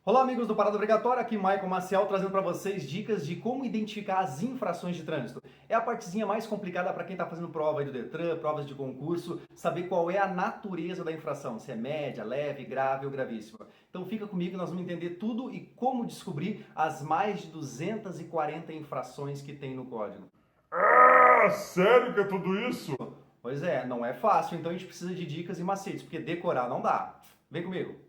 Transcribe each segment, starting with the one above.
Olá, amigos do Parada Obrigatória, aqui Michael Maciel trazendo para vocês dicas de como identificar as infrações de trânsito. É a partezinha mais complicada para quem está fazendo prova aí do Detran, provas de concurso, saber qual é a natureza da infração, se é média, leve, grave ou gravíssima. Então fica comigo, nós vamos entender tudo e como descobrir as mais de 240 infrações que tem no código. Ah, sério que é tudo isso? Pois é, não é fácil, então a gente precisa de dicas e macetes, porque decorar não dá. Vem comigo.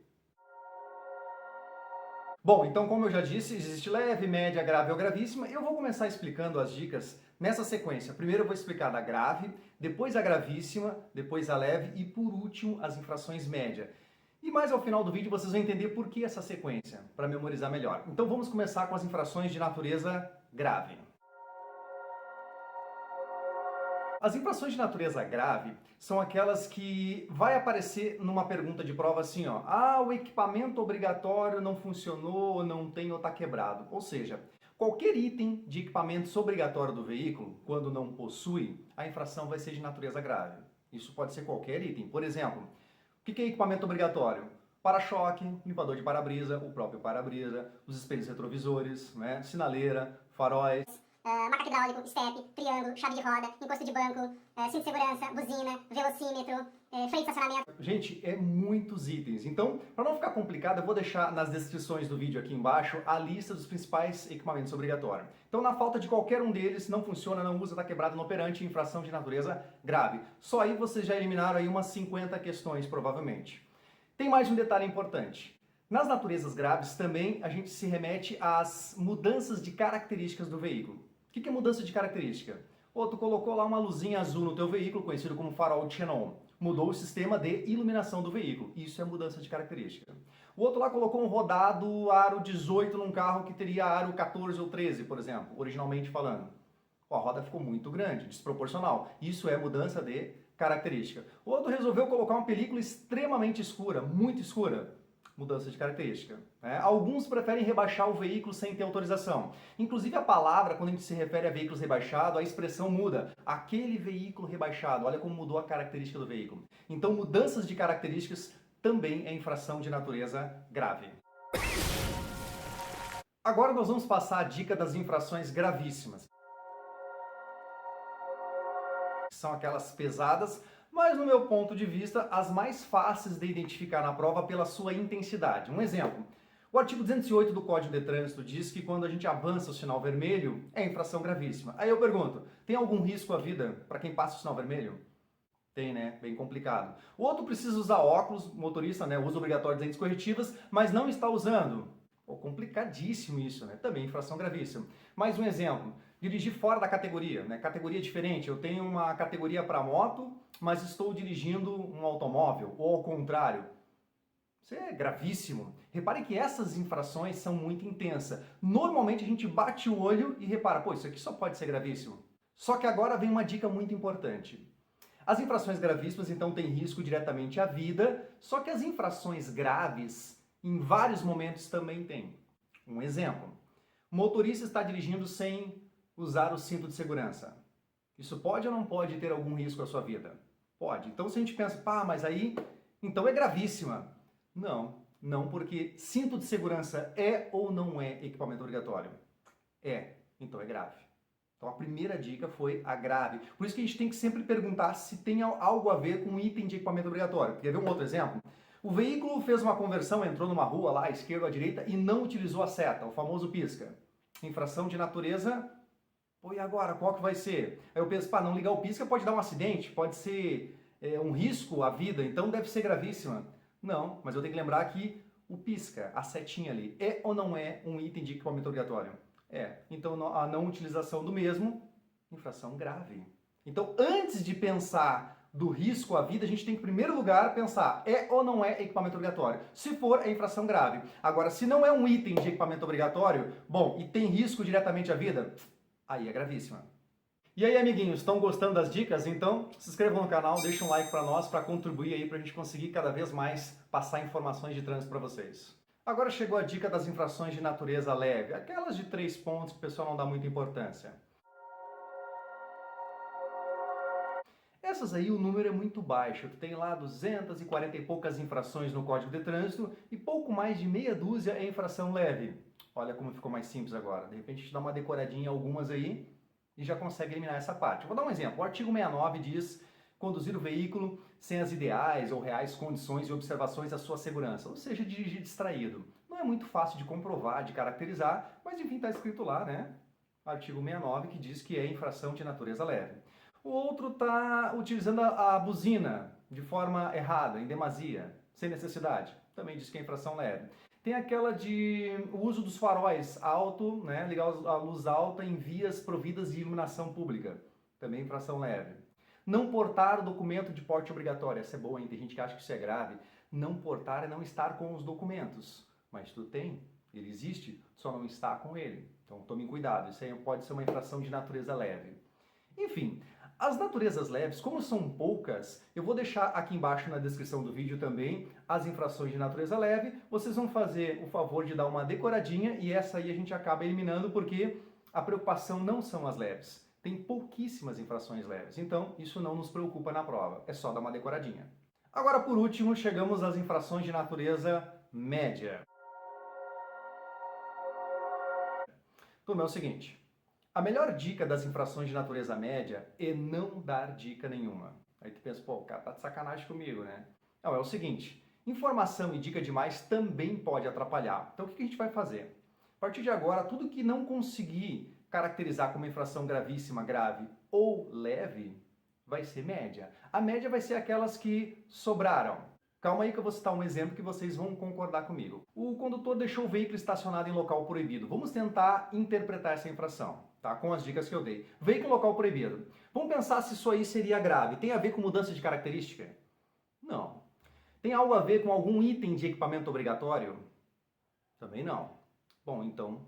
Bom, então como eu já disse, existe leve, média, grave ou gravíssima. Eu vou começar explicando as dicas nessa sequência. Primeiro eu vou explicar da grave, depois a gravíssima, depois a leve e por último as infrações média. E mais ao final do vídeo vocês vão entender por que essa sequência, para memorizar melhor. Então vamos começar com as infrações de natureza grave. As infrações de natureza grave são aquelas que vai aparecer numa pergunta de prova assim, ó. Ah, o equipamento obrigatório não funcionou, não tem ou está quebrado. Ou seja, qualquer item de equipamento obrigatório do veículo, quando não possui, a infração vai ser de natureza grave. Isso pode ser qualquer item. Por exemplo, o que é equipamento obrigatório? Para-choque, limpador de para-brisa, o próprio para-brisa, os espelhos retrovisores, né? Sinaleira, faróis. Macaco hidráulico, estepe, triângulo, chave de roda, encosto de banco, cinto de segurança, buzina, velocímetro, freio de estacionamento. Gente, é muitos itens. Então, para não ficar complicado, eu vou deixar nas descrições do vídeo aqui embaixo a lista dos principais equipamentos obrigatórios. Então, na falta de qualquer um deles, não funciona, não usa, está quebrado no operante, infração de natureza grave. Só aí vocês já eliminaram aí umas 50 questões, provavelmente. Tem mais um detalhe importante. Nas naturezas graves também a gente se remete às mudanças de características do veículo. O que é mudança de característica? Ou tu colocou lá uma luzinha azul no teu veículo, conhecido como farol de xenon. Mudou o sistema de iluminação do veículo. Isso é mudança de característica. O outro lá colocou um rodado aro 18 num carro que teria aro 14 ou 13, por exemplo, originalmente falando. A roda ficou muito grande, desproporcional. Isso é mudança de característica. O outro resolveu colocar uma película extremamente escura, muito escura. Mudança de característica. Alguns preferem rebaixar o veículo sem ter autorização. Inclusive a palavra, quando a gente se refere a veículos rebaixados, a expressão muda. Aquele veículo rebaixado, olha como mudou a característica do veículo. Então mudanças de características também é infração de natureza grave. Agora nós vamos passar a dica das infrações gravíssimas. São aquelas pesadas, mas no meu ponto de vista, as mais fáceis de identificar na prova pela sua intensidade. Um exemplo, o artigo 208 do Código de Trânsito diz que quando a gente avança o sinal vermelho, é infração gravíssima. Aí eu pergunto, tem algum risco à vida para quem passa o sinal vermelho? Tem, né? Bem complicado. O outro precisa usar óculos, motorista, né? Uso obrigatório de lentes corretivas, mas não está usando. Pô, complicadíssimo isso, né? Também infração gravíssima. Mais um exemplo, dirigir fora da categoria, né? Categoria diferente, eu tenho uma categoria para moto, mas estou dirigindo um automóvel, ou ao contrário. Isso é gravíssimo. Repare que essas infrações são muito intensas. Normalmente a gente bate o olho e repara, pô, isso aqui só pode ser gravíssimo. Só que agora vem uma dica muito importante. As infrações gravíssimas, então, têm risco diretamente à vida, só que as infrações graves, em vários momentos, também têm. Um exemplo, o motorista está dirigindo sem usar o cinto de segurança. Isso pode ou não pode ter algum risco à sua vida? Pode. Então, se a gente pensa, pá, mas aí, então é gravíssima. Não, porque cinto de segurança é ou não é equipamento obrigatório? É, então é grave. Então a primeira dica foi a grave. Por isso que a gente tem que sempre perguntar se tem algo a ver com um item de equipamento obrigatório. Quer ver um outro exemplo? O veículo fez uma conversão, entrou numa rua lá, à esquerda ou à direita, e não utilizou a seta, o famoso pisca. Infração de natureza, pô, e agora? Qual que vai ser? Aí eu penso, pá, não ligar o pisca pode dar um acidente, pode ser um risco à vida, então deve ser gravíssima. Não, mas eu tenho que lembrar que o pisca, a setinha ali, é ou não é um item de equipamento obrigatório? É. Então a não utilização do mesmo, infração grave. Então antes de pensar do risco à vida, a gente tem que, em primeiro lugar, pensar é ou não é equipamento obrigatório. Se for, é infração grave. Agora, se não é um item de equipamento obrigatório, bom, e tem risco diretamente à vida, aí é gravíssima. E aí, amiguinhos, estão gostando das dicas? Então, se inscrevam no canal, deixem um like para nós, para contribuir aí, para a gente conseguir cada vez mais passar informações de trânsito para vocês. Agora chegou a dica das infrações de natureza leve, aquelas de 3 pontos que o pessoal não dá muita importância. Essas aí o número é muito baixo, tu tem lá 240 e poucas infrações no Código de Trânsito e pouco mais de meia dúzia é infração leve. Olha como ficou mais simples agora, de repente a gente dá uma decoradinha em algumas aí e já consegue eliminar essa parte. Vou dar um exemplo, o artigo 69 diz conduzir o veículo sem as ideais ou reais condições e observações da sua segurança, ou seja, dirigir distraído. Não é muito fácil de comprovar, de caracterizar, mas enfim, está escrito lá, né? Artigo 69 que diz que é infração de natureza leve. O outro está utilizando a buzina de forma errada, em demasia, sem necessidade. Também diz que é infração leve. Tem aquela de o uso dos faróis alto, né, ligar a luz alta em vias providas de iluminação pública. Também infração leve. Não portar o documento de porte obrigatório. Essa é boa, hein? Tem gente que acha que isso é grave. Não portar é não estar com os documentos. Mas tu tem, ele existe, só não está com ele. Então tome cuidado, isso aí pode ser uma infração de natureza leve. Enfim, as naturezas leves, como são poucas, eu vou deixar aqui embaixo na descrição do vídeo também as infrações de natureza leve. Vocês vão fazer o favor de dar uma decoradinha e essa aí a gente acaba eliminando porque a preocupação não são as leves. Tem pouquíssimas infrações leves, então isso não nos preocupa na prova, é só dar uma decoradinha. Agora, por último, chegamos às infrações de natureza média. Turma, é o seguinte, a melhor dica das infrações de natureza média é não dar dica nenhuma. Aí tu pensa, pô, o cara tá de sacanagem comigo, né? Não, é o seguinte, informação e dica demais também pode atrapalhar. Então o que a gente vai fazer? A partir de agora, tudo que não conseguir caracterizar como infração gravíssima, grave ou leve, vai ser média. A média vai ser aquelas que sobraram. Calma aí que eu vou citar um exemplo que vocês vão concordar comigo. O condutor deixou o veículo estacionado em local proibido. Vamos tentar interpretar essa infração, tá? Com as dicas que eu dei. Veículo em local proibido. Vamos pensar se isso aí seria grave. Tem a ver com mudança de característica? Não. Tem algo a ver com algum item de equipamento obrigatório? Também não. Bom, então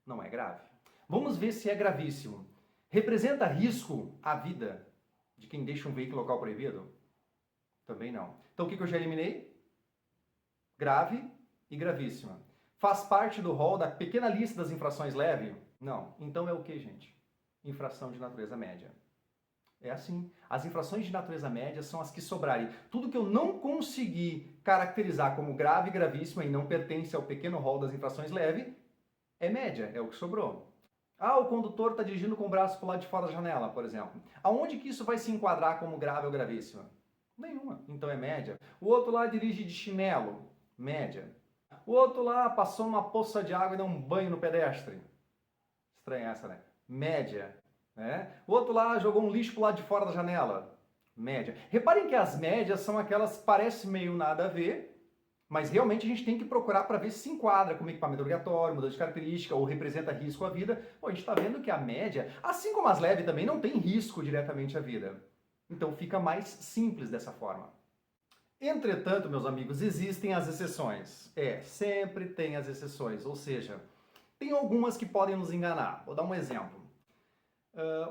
não é grave. Vamos ver se é gravíssimo. Representa risco à vida de quem deixa um veículo em local proibido? Também não. Então o que eu já eliminei? Grave e gravíssima. Faz parte do rol da pequena lista das infrações leve? Não. Então é o que, gente? Infração de natureza média. É assim. As infrações de natureza média são as que sobrarem. Tudo que eu não consegui caracterizar como grave e gravíssima e não pertence ao pequeno rol das infrações leve, é média, é o que sobrou. Ah, o condutor está dirigindo com o braço para o lado de fora da janela, por exemplo. Aonde que isso vai se enquadrar como grave ou gravíssima? Nenhuma. Então é média. O outro lá dirige de chinelo. Média. O outro lá passou numa poça de água e deu um banho no pedestre. Estranha essa, né? Média. Né? O outro lá jogou um lixo pro lado de fora da janela. Média. Reparem que as médias são aquelas que parecem meio nada a ver, mas realmente a gente tem que procurar para ver se se enquadra como equipamento obrigatório, mudança de característica ou representa risco à vida. Pô, a gente está vendo que a média, assim como as leves também, não tem risco diretamente à vida. Então fica mais simples dessa forma. Entretanto, meus amigos, existem as exceções. Sempre tem as exceções, ou seja, tem algumas que podem nos enganar. Vou dar um exemplo.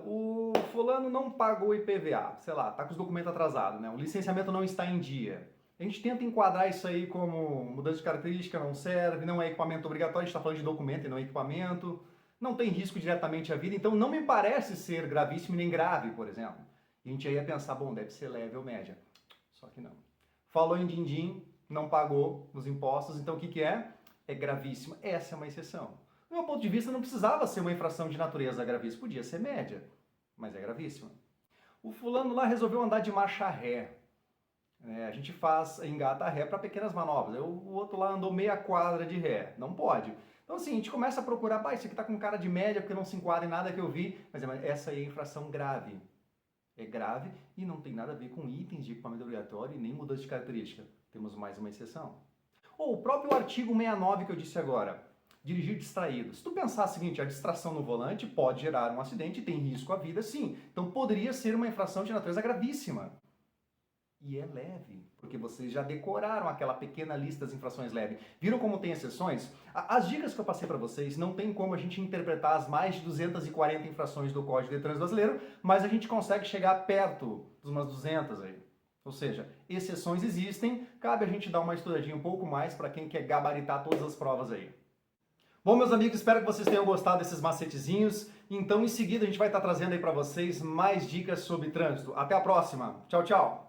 O fulano não pagou o IPVA, sei lá, está com os documentos atrasados, né? O licenciamento não está em dia. A gente tenta enquadrar isso aí como mudança de característica, não serve, não é equipamento obrigatório, a gente está falando de documento e não equipamento, não tem risco diretamente à vida, então não me parece ser gravíssimo nem grave, por exemplo. E a gente aí ia pensar, bom, deve ser leve ou média. Só que não. Falou em din-din, não pagou nos impostos, então o que é? É gravíssimo. Essa é uma exceção. Do meu ponto de vista, não precisava ser uma infração de natureza gravíssima, podia ser média, mas é gravíssima. O fulano lá resolveu andar de marcha ré. A gente engata ré para pequenas manobras. O outro lá andou meia quadra de ré. Não pode. Então assim, a gente começa a procurar, isso aqui está com cara de média porque não se enquadra em nada que eu vi, mas essa aí é infração grave. É grave e não tem nada a ver com itens de equipamento obrigatório e nem mudança de característica. Temos mais uma exceção. Ou o próprio artigo 69 que eu disse agora, dirigir distraído. Se tu pensar o seguinte, a distração no volante pode gerar um acidente e tem risco à vida, sim. Então poderia ser uma infração de natureza gravíssima. E é leve, porque vocês já decoraram aquela pequena lista das infrações leves. Viram como tem exceções? As dicas que eu passei para vocês não tem como a gente interpretar as mais de 240 infrações do Código de Trânsito Brasileiro, mas a gente consegue chegar perto de umas 200 aí. Ou seja, exceções existem, cabe a gente dar uma estudadinha um pouco mais para quem quer gabaritar todas as provas aí. Bom, meus amigos, espero que vocês tenham gostado desses macetezinhos. Então, em seguida, a gente vai estar trazendo aí para vocês mais dicas sobre trânsito. Até a próxima. Tchau, tchau.